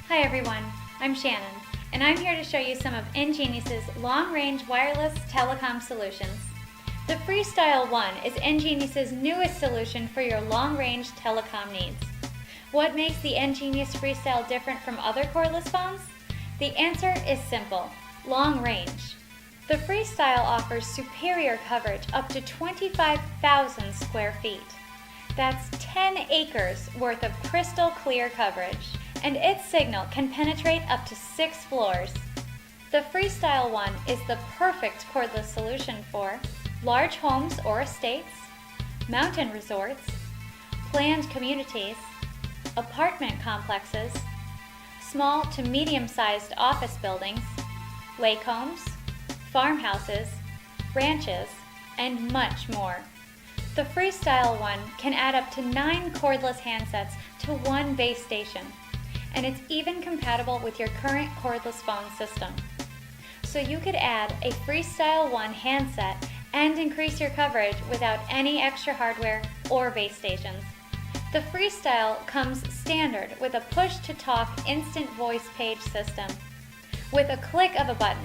Hi everyone, I'm Shannon, and I'm here to show you some of EnGenius's long-range wireless telecom solutions. The FreeStyl One is EnGenius's newest solution for your long-range telecom needs. What makes the EnGenius FreeStyl different from other cordless phones? The answer is simple: long range. The FreeStyl offers superior coverage up to 25,000 square feet. That's 10 acres worth of crystal clear coverage, and its signal can penetrate up to 6 floors. The FreeStyl One is the perfect cordless solution for large homes or estates, mountain resorts, planned communities, apartment complexes, small to medium-sized office buildings, lake homes, farmhouses, ranches, and much more. The FreeStyl One can add up to 9 cordless handsets to one base station, and it's even compatible with your current cordless phone system. So you could add a FreeStyl One handset and increase your coverage without any extra hardware or base stations. The FreeStyl comes standard with a push-to-talk instant voice page system. With a click of a button,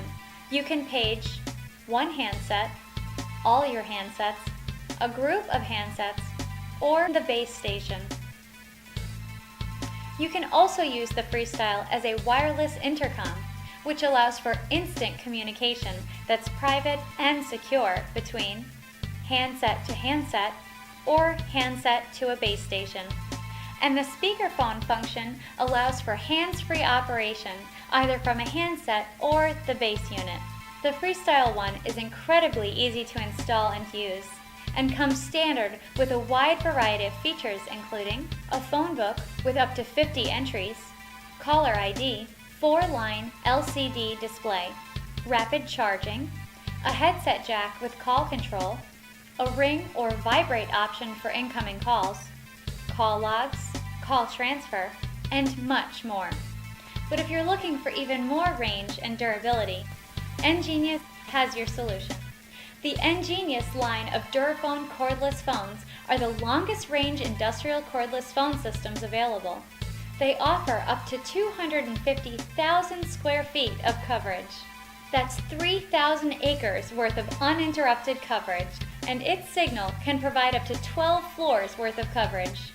you can page one handset, all your handsets, a group of handsets, or the base station. You can also use the FreeStyl as a wireless intercom, which allows for instant communication that's private and secure between handset to handset or handset to a base station. And the speakerphone function allows for hands-free operation either from a handset or the base unit. The FreeStyl One is incredibly easy to install and use, and comes standard with a wide variety of features including a phone book with up to 50 entries, caller ID, 4-line LCD display, rapid charging, a headset jack with call control, a ring or vibrate option for incoming calls, call logs, call transfer, and much more. But if you're looking for even more range and durability, EnGenius has your solution. The EnGenius line of DuraFon cordless phones are the longest range industrial cordless phone systems available. They offer up to 250,000 square feet of coverage. That's 3,000 acres worth of uninterrupted coverage, and its signal can provide up to 12 floors worth of coverage.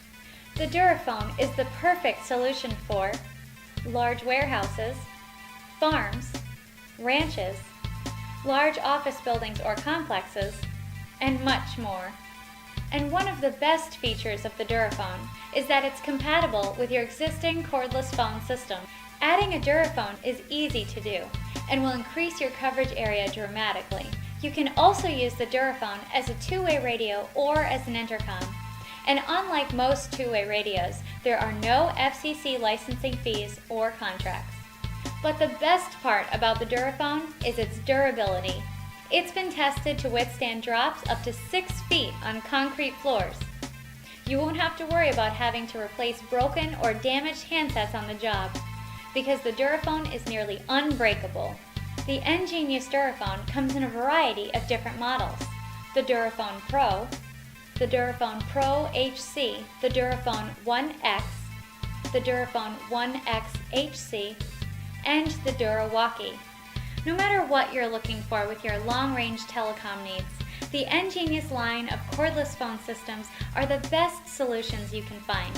The DuraFon is the perfect solution for large warehouses, farms, ranches, large office buildings or complexes, and much more. And one of the best features of the DuraFon is that it's compatible with your existing cordless phone system. Adding a DuraFon is easy to do and will increase your coverage area dramatically. You can also use the DuraFon as a two-way radio or as an intercom. And unlike most two-way radios, there are no FCC licensing fees or contracts. But the best part about the DuraFon is its durability. It's been tested to withstand drops up to 6 feet on concrete floors. You won't have to worry about having to replace broken or damaged handsets on the job, because the DuraFon is nearly unbreakable. The EnGenius DuraFon comes in a variety of different models: the DuraFon Pro, the DuraFon Pro HC, the DuraFon 1X, the DuraFon 1X HC, and the DuraWalkie. No matter what you're looking for with your long-range telecom needs, the EnGenius line of cordless phone systems are the best solutions you can find.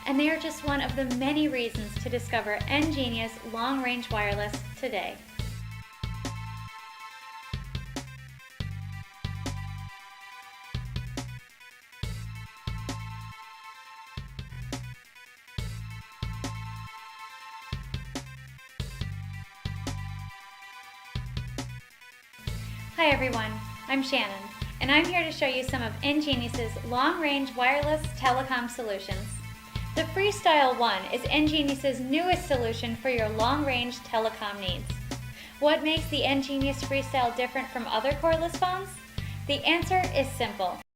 And they are just one of the many reasons to discover EnGenius long-range wireless today. Hi everyone, I'm Shannon, and I'm here to show you some of EnGenius's long-range wireless telecom solutions. The FreeStyl One is EnGenius's newest solution for your long-range telecom needs. What makes the EnGenius FreeStyl different from other cordless phones? The answer is simple: